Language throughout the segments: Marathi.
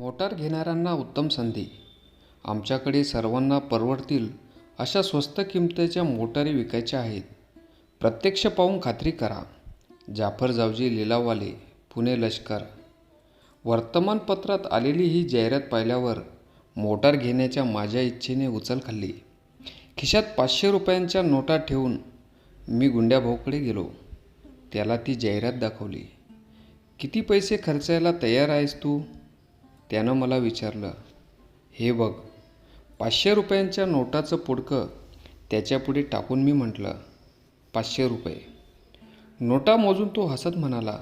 मोटार घेणाऱ्यांना उत्तम संधी. आमच्याकडे सर्वांना परवडतील अशा स्वस्त किमतीच्या मोटारी विकायच्या आहेत. प्रत्यक्ष पाहून खात्री करा. जाफर जावजी लिलाववाले, पुणे लष्कर. वर्तमानपत्रात आलेली ही जाहिरात पाहिल्यावर मोटार घेण्याच्या माझ्या इच्छेने उचल खाल्ली. खिशात 500 रुपयांच्या नोटा ठेवून मी गुंड्याभाऊकडे गेलो. त्याला ती जाहिरात दाखवली. किती पैसे खर्चायला तयार आहेस तू? त्यानं मला विचारलं. हे बघ. 500 रुपयांच्या नोटाचं पुडकं त्याच्यापुढे टाकून मी म्हटलं, 500 रुपये. नोटा मोजून तो हसत म्हणाला,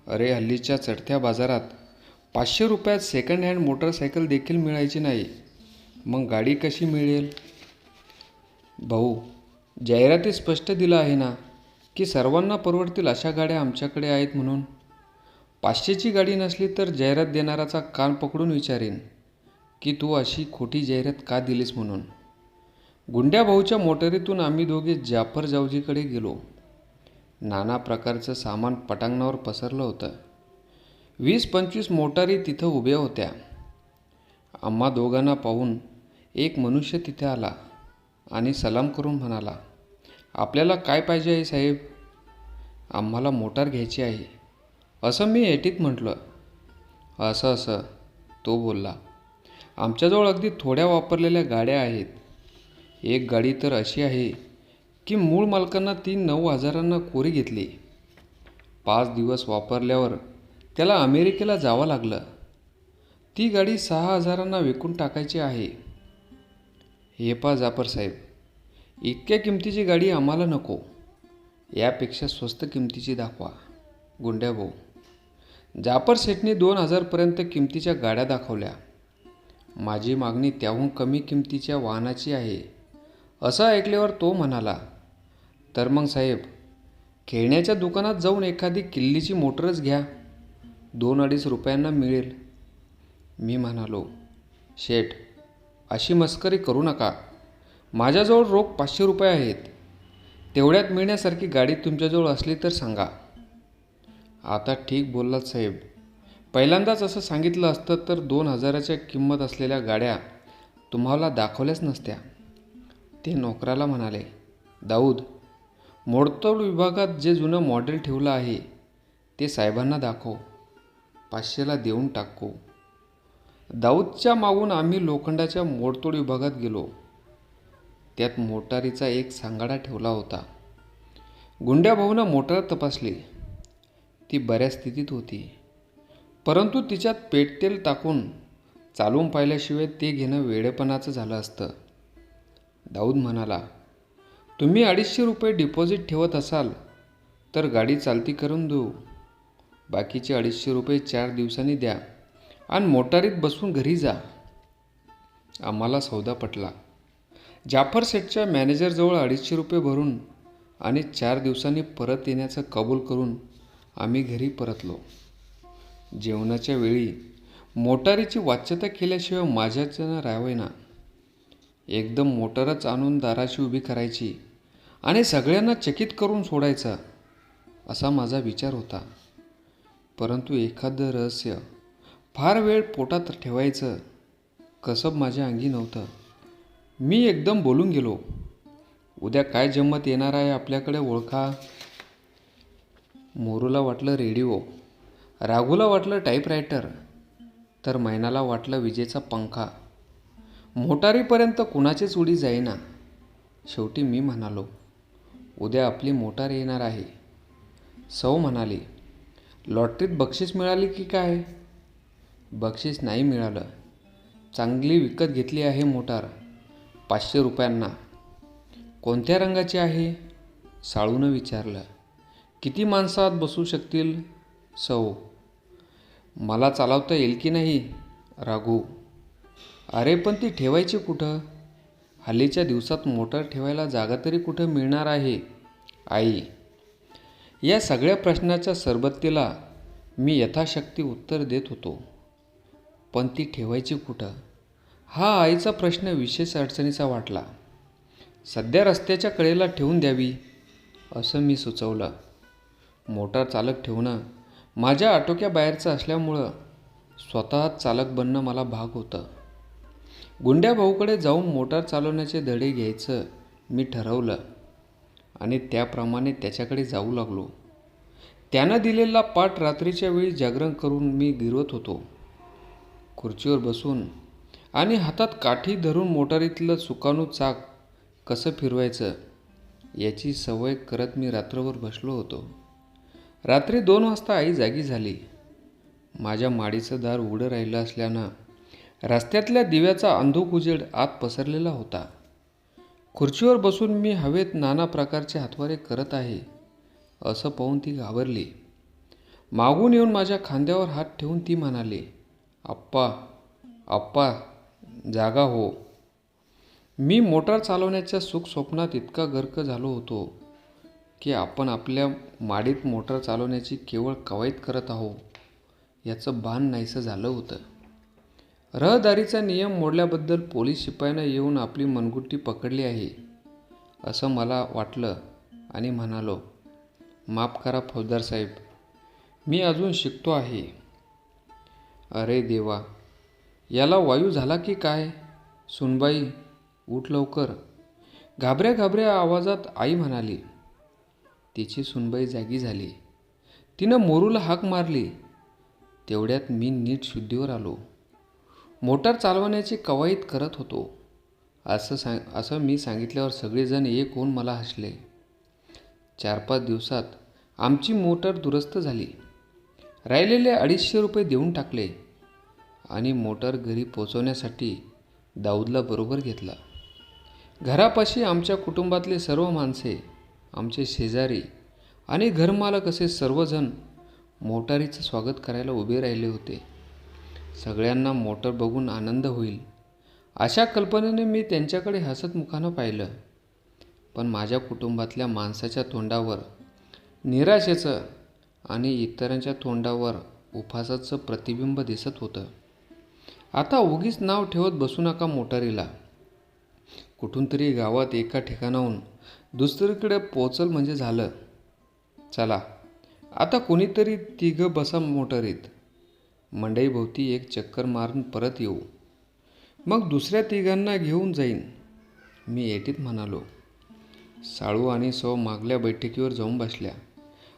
अरे हल्लीच्या चढत्या बाजारात 500 रुपयात सेकंड हँड मोटरसायकल देखील मिळायची नाही. मग गाडी कशी मिळेल? भाऊ, जाहिरातीत स्पष्ट दिलं आहे ना की सर्वांना परवडतील अशा गाड्या आमच्याकडे आहेत म्हणून. 500ची गाडी नसली तर जाहिरात देणाराचा कान पकडून विचारेन की तू अशी खोटी जाहिरात का दिलीस म्हणून. गुंड्याभाऊच्या मोटारीतून आम्ही दोघे जाफर जावजीकडे गेलो. नाना प्रकारचं सामान पटांगणावर पसरलं होतं. 20-25 मोटारी तिथं उभ्या होत्या. आम्हा दोघांना पाहून एक मनुष्य तिथे आला आणि सलाम करून म्हणाला, आपल्याला काय पाहिजे आहे साहेब? आम्हाला मोटार घ्यायची आहे, असं मी एटीत म्हटलं. असं तो बोलला. आमच्याजवळ अगदी थोड्या वापरलेल्या गाड्या आहेत. एक गाडी तर अशी आहे की मूळ मालकांना ती 9,000 कोरी घेतली. 5 दिवस वापरल्यावर त्याला अमेरिकेला जावं लागलं. ती गाडी 6,000 विकून टाकायची आहे. हे पहा जाफर साहेब, इतक्या किमतीची गाडी आम्हाला नको. यापेक्षा स्वस्त किमतीची दाखवा. गुंड्याभाऊ. जाफर सेठने 2,000पर्यंत किमतीच्या गाड्या दाखवल्या. माझी मागणी त्याहून कमी किमतीच्या वाहनाची आहे असं ऐकल्यावर तो म्हणाला, तर मग साहेब, खेळण्याच्या दुकानात जाऊन एखादी किल्लीची मोटरच घ्या. 2-2.5 रुपयांना मिळेल. मी म्हणालो, शेठ, अशी मस्करी करू नका. माझ्याजवळ रोख 500 रुपये आहेत. तेवढ्यात मिळण्यासारखी गाडी तुमच्याजवळ असली तर सांगा. आता ठीक बोललात साहेब. पहिल्यांदाच असं सांगितलं असतं तर 2,000च्या किंमत असलेल्या गाड्या तुम्हाला दाखवल्याच नसत्या. ते नोकराला म्हणाले, दाऊद, मोडतोड विभागात जे जुनं मॉडेल ठेवलं आहे ते साहेबांना दाखव. 500ला देऊन टाकू. दाऊदच्या मागून आम्ही लोखंडाच्या मोडतोड विभागात गेलो. त्यात मोटारीचा एक सांगाडा ठेवला होता. गुंड्याभाऊनं मोटार तपासली. ती बऱ्या स्थितीत होती, परंतु तिच्यात पेटतेल टाकून चालवून पाहिल्याशिवाय ते घेणं वेडेपणाचं झालं असतं. दाऊद म्हणाला, तुम्ही 250 रुपये डिपॉझिट ठेवत असाल तर गाडी चालती करून देऊ. बाकीचे 250 रुपये 4 दिवसांनी द्या आणि मोटारीत बसून घरी जा. आम्हाला सौदा पटला. जाफर सेठच्या मॅनेजरजवळ 250 रुपये भरून आणि 4 दिवसांनी परत येण्याचं कबूल करून आम्ही घरी परतलो. जेवणाच्या वेळी मोटारीची वाच्यता केल्याशिवाय माझ्याच्यानं राहावेना. एकदम मोटारच आणून दाराशी उभी करायची आणि सगळ्यांना चकित करून सोडायचा, असा माझा विचार होता. परंतु एखादं रहस्य फार वेळ पोटात ठेवायचं कसब माझ्या अंगी नव्हतं. मी एकदम बोलून गेलो, उद्या काय जम्मत येणार आहे आपल्याकडे ओळखा. मोरूला वाटलं रेडिओ, राघूला वाटलं टाईपरायटर, तर मैनाला वाटलं विजेचा पंखा. मोटारीपर्यंत कुणाचीच उडी जाईना. शेवटी मी म्हणालो, उद्या आपली मोटार येणार आहे. सौ म्हणाली, लॉटरीत बक्षीस मिळाली की काय? बक्षीस नाही मिळालं. चांगली विकत घेतली आहे मोटार, 500 रुपयांना. कोणत्या रंगाची आहे? साळूनं विचारलं. किती माणसं आत बसू शकतील? सौ. मला चालवता येईल की नाही? राघू. अरे पण ती ठेवायची कुठं? हल्लीच्या दिवसात मोटार ठेवायला जागा तरी कुठं मिळणार आहे? आई. या सगळ्या प्रश्नाच्या सरबत्तीला मी यथाशक्ती उत्तर देत होतो. पण ती ठेवायची कुठं हा आईचा प्रश्न विशेष अडचणीचा वाटला. सध्या रस्त्याच्या कडेला ठेवून द्यावी, असं मी सुचवलं. मोटार चालक ठेवणं माझ्या आटोक्याबाहेरचं असल्यामुळं स्वतःच चालक बनणं मला भाग होतं. गुंड्या भाऊकडे जाऊन मोटार चालवण्याचे धडे घ्यायचं मी ठरवलं आणि त्याप्रमाणे त्याच्याकडे जाऊ लागलो. त्यानं दिलेला पाठ रात्रीच्या वेळी जागरण करून मी गिरवत होतो. खुर्चीवर बसून आणि हातात काठी धरून मोटारीतलं सुकाणू चाक कसं फिरवायचं याची सवय करत मी रात्रभर बसलो होतो. रात्री 2 वाजता आई जागी झाली. माझ्या माडीचं दार उघडं राहिलं असल्यानं रस्त्यातल्या दिव्याचा अंधुक उजेड आत पसरलेला होता. खुर्चीवर बसून मी हवेत नाना प्रकारचे हातवारे करत आहे असं पाहून ती घाबरली. मागून येऊन माझ्या खांद्यावर हात ठेवून ती म्हणाली, "आप्पा, आप्पा, जागा हो." मी मोटार चालवण्याच्या सुखस्वप्नात इतका गर्क झालो होतो की आपण आपल्या माडीत मोटार चालवण्याची केवळ कवायत करत आहोत याचं भान नाहीसं झालं होतं. रहदारीचा नियम मोडल्याबद्दल पोलीस शिपायानं येऊन आपली मनगुट्टी पकडली आहे असं मला वाटलं आणि म्हणालो, "माफ करा फौजदार साहेब, मी अजून शिकतो आहे." अरे देवा, याला वायू झाला की काय? सुनबाई, उठ लवकर, घाबऱ्या घाबऱ्या आवाजात आई म्हणाली. तिची सुनबाई जागी झाली. तिनं मोरूला हाक मारली. तेवढ्यात मी नीट शुद्धीवर आलो. मोटार चालवण्याची कवायत करत होतो असं मी सांगितल्यावर सगळेजण एक होऊन मला हसले. 4-5 दिवसात आमची मोटार दुरुस्त झाली. राहिलेले 250 रुपये देऊन टाकले आणि मोटार घरी पोचवण्यासाठी दाऊदला बरोबर घेतला. घरापाशी आमच्या कुटुंबातले सर्व माणसे, आमचे शेजारी आणि घरमालक असे सर्वजण मोटारीचं स्वागत करायला उभे राहिले होते. सगळ्यांना मोटार बघून आनंद होईल अशा कल्पनेने मी त्यांच्याकडे हसतमुखानं पाहिलं. पण माझ्या कुटुंबातल्या माणसाच्या तोंडावर निराशेचं आणि इतरांच्या तोंडावर उपहासाचं प्रतिबिंब दिसत होतं. आता उगीच नाव ठेवत बसू नका मोटारीला. कुठून तरी गावात एका ठिकाणाहून दुसरीकडे पोचल म्हणजे झालं. चला, आता कोणीतरी तिघं बसा मोटारीत. मंडईभोवती एक चक्कर मारून परत येऊ. मग दुसऱ्या तिघांना घेऊन जाईन, मी एटीत म्हणालो. साळू आणि सौ मागल्या बैठकीवर जाऊन बसल्या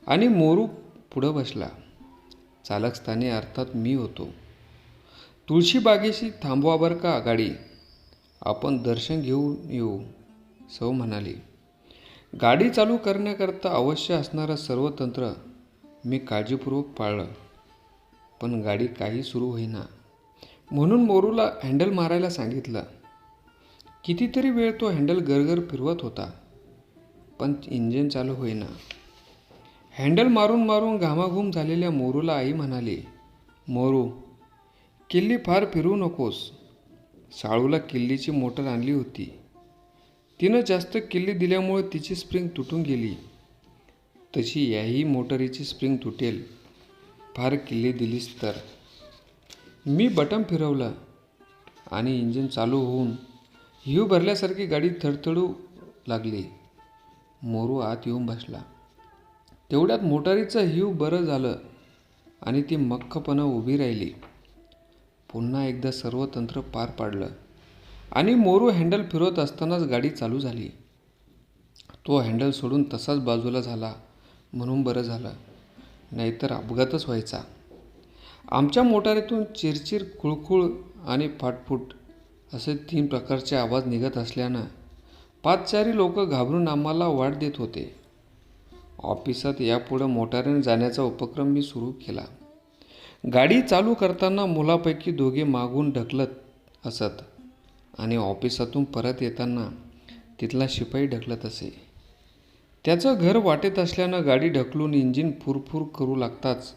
आणि मोरू पुढं बसला. चालकस्थानी अर्थात मी होतो. तुळशीबागेशी थांबवा बरं का गाडी, आपण दर्शन घेऊन येऊ, सौ म्हणाली. गाडी चालू करण्याकरता अवश्य असणारं सर्व तंत्र मी काळजीपूर्वक पाळलं. पण गाडी काही सुरू होईना. म्हणून मोरूला हँडल मारायला सांगितलं. कितीतरी वेळ तो हँडल गरगर फिरवत होता, पण इंजिन चालू होईना. हँडल मारून मारून घामाघूम झालेल्या मोरूला आई म्हणाली, "मोरू, किल्ली फार फिरवू नकोस." साळूला किल्लीची मोटर आणली होती. तिनं जास्त किल्ली दिल्यामुळे तिची स्प्रिंग तुटून गेली. तशी याही मोटरीची स्प्रिंग तुटेल, फार किल्ली दिलीस तर. मी बटन फिरवलं आणि इंजिन चालू होऊन हिव भरल्यासारखी गाडी थडथडू लागली. मोरू आत येऊन बसला. तेवढ्यात मोटारीचं हिव बरं झालं आणि ती मक्खपणं उभी राहिली. पुन्हा एकदा सर्व तंत्र पार पाडलं आणि मोरू हँडल फिरवत असतानाच गाडी चालू झाली. तो हँडल सोडून तसाच बाजूला झाला म्हणून बरं झालं, नाहीतर अपघातच व्हायचा. आमच्या मोटारीतून चिरचिर, खुळखुळ आणि फाटफूट असे 3 प्रकारचे आवाज निघत असल्यानं पादचारी लोक घाबरून आम्हाला वाट देत होते. ऑफिसात यापुढं मोटारीने जाण्याचा उपक्रम मी सुरू केला. गाडी चालू करताना मुलापैकी दोघे मागून ढकलत असत आणि ऑफिसातून परत येताना तिथला शिपाई ढकलत असे. त्याचं घर वाटेत असल्यानं गाडी ढकलून इंजिन फुरफुर करू लागताच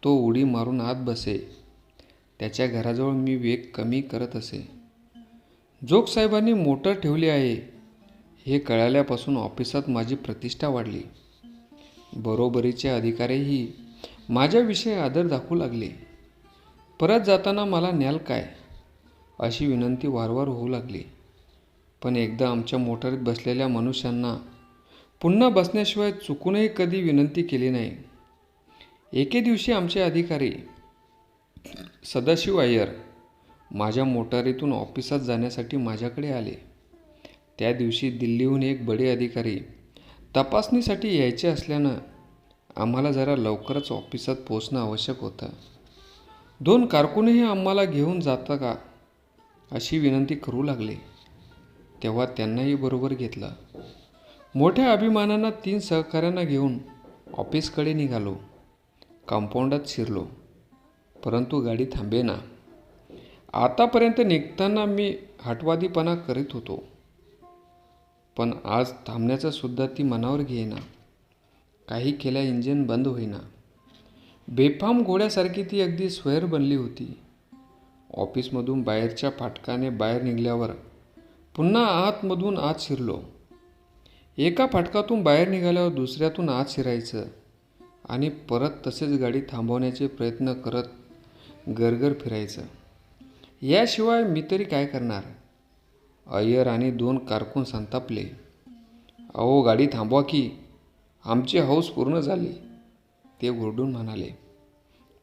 तो उडी मारून आत बसे. त्याच्या घराजवळ मी वेग कमी करत असे. जोगसाहेबांनी मोटर ठेवली आहे हे कळाल्यापासून ऑफिसात माझी प्रतिष्ठा वाढली. बरोबरीचे अधिकारीही माझ्याविषयी आदर दाखवू लागले. परत जाताना मला न्याल काय अशी विनंती वारंवार होऊ लागली. पण एकदा आमच्या मोटारीत बसलेल्या मनुष्यांना पुन्हा बसण्याशिवाय चुकूनही कधी विनंती केली नाही. एके दिवशी आमचे अधिकारी सदाशिव अय्यर माझ्या मोटारीतून ऑफिसात जाण्यासाठी माझ्याकडे आले. त्या दिवशी दिल्लीहून एक बडे अधिकारी तपासणीसाठी यायचे असल्यानं आम्हाला जरा लवकरच ऑफिसात पोचणं आवश्यक होतं. 2 कारकूनही आम्हाला घेऊन जाता का अशी विनंती करू लागले. तेव्हा त्यांनाही बरोबर घेतलं. मोठ्या अभिमानानं 3 सहकाऱ्यांना घेऊन ऑफिसकडे निघालो. कंपाऊंडात शिरलो, परंतु गाडी थांबेना. आतापर्यंत निघताना मी हटवादीपणा करीत होतो, पण आज थांबण्याचं सुद्धा ती मनावर घेईना. काही केल्या इंजिन बंद होईना. बेफाम घोड्यासारखी ती अगदी स्वैर बनली होती. ऑफिसमधून बाहेरच्या फाटकाने बाहेर निघाल्यावर पुन्हा आतमधून आत शिरलो. एका फाटकातून बाहेर निघाल्यावर दुसऱ्यातून आत शिरायचं आणि परत तसेच गाडी थांबवण्याचे प्रयत्न करत गरगर फिरायचं. याशिवाय मी तरी काय करणार? अय्यर आणि 2 कारकून संतापले. अहो, गाडी थांबवा की, आमची हौस पूर्ण झाली, ते ओरडून म्हणाले.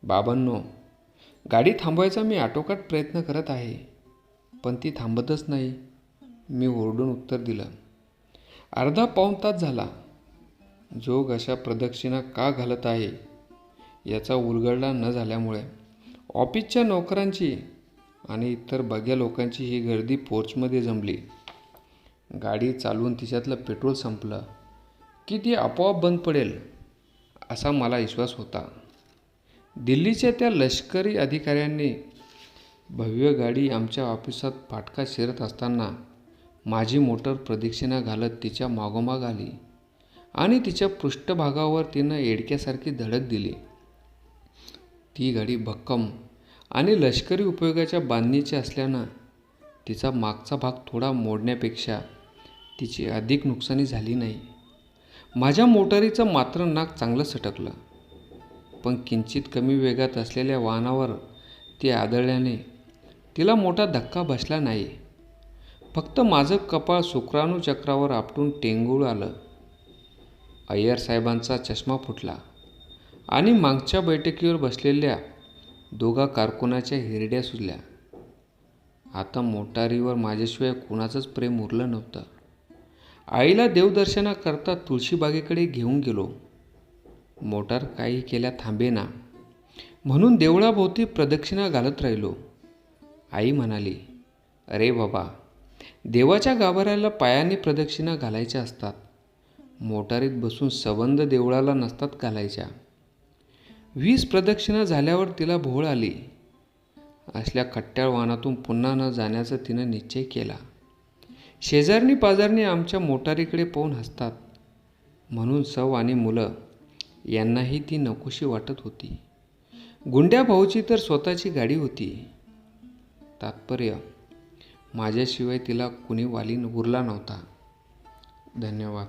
बाबांनो, गाडी थांबवायचा मी आटोकाट प्रयत्न करत आहे, पण ती थांबतच नाही, मी ओरडून उत्तर दिलं. अर्धा पाऊण तास झाला. जोग अशा प्रदक्षिणा का घालत आहे याचा उलगडा न झाल्यामुळे ऑफिसच्या नोकरांची आणि इतर बघ्या लोकांची ही गर्दी पोर्चमध्ये जमली. गाडी चालवून तिच्यातलं पेट्रोल संपलं की ती आपोआप बंद पडेल असा मला विश्वास होता. दिल्लीच्या त्या लष्करी अधिकाऱ्यांनी भव्य गाडी आमच्या ऑफिसात फाटका शिरत असताना माझी मोटर प्रदक्षिणा घालत तिच्या मागोमाग आली आणि तिच्या पृष्ठभागावर तिनं एडक्यासारखी धडक दिली. ती गाडी भक्कम आणि लष्करी उपयोगाच्या बांधणीची असल्यानं तिचा मागचा भाग थोडा मोडण्यापेक्षा तिची अधिक नुकसानी झाली नाही. माझ्या मोटारीचं मात्र नाक चांगलं सटकलं, पण किंचित कमी वेगात असलेल्या वाहनावर ती आदळल्याने तिला मोठा धक्का बसला नाही. फक्त माझं कपाळ शुक्राणुचक्रावर आपटून टेंगूळ आलं. अय्यर साहेबांचा चष्मा फुटला आणि मागच्या बैठकीवर बसलेल्या 2 कारकुनाच्या हिरड्या सुजल्या. आता मोटारीवर माझ्याशिवाय कुणाचंच प्रेम उरलं नव्हतं. आईला देवदर्शनाकरता तुळशीबागेकडे घेऊन गेलो. मोटार काही केल्या थांबेना, म्हणून देवळाभोवती प्रदक्षिणा घालत राहिलो. आई म्हणाली, अरे बाबा, देवाच्या गाभाऱ्याला पायाने प्रदक्षिणा घालायच्या असतात, मोटारीत बसून संबंध देवळाला नसतात घालायच्या. 20 प्रदक्षिणा झाल्यावर तिला भोळ आली. असल्या खट्ट्याळ वाहनातून पुन्हा न जाण्याचा तिनं निश्चय केला. शेजारणी पाजारणी आमच्या मोटारीकडे पाहून हसतात, म्हणून सौ आणि मुलं यांनाही ती नकोशी वाटत होती. गुंड्या भाऊची तर स्वतःची गाडी होती. तात्पर्य, माझ्याशिवाय तिला कुणी वाली उरला नव्हता. धन्यवाद.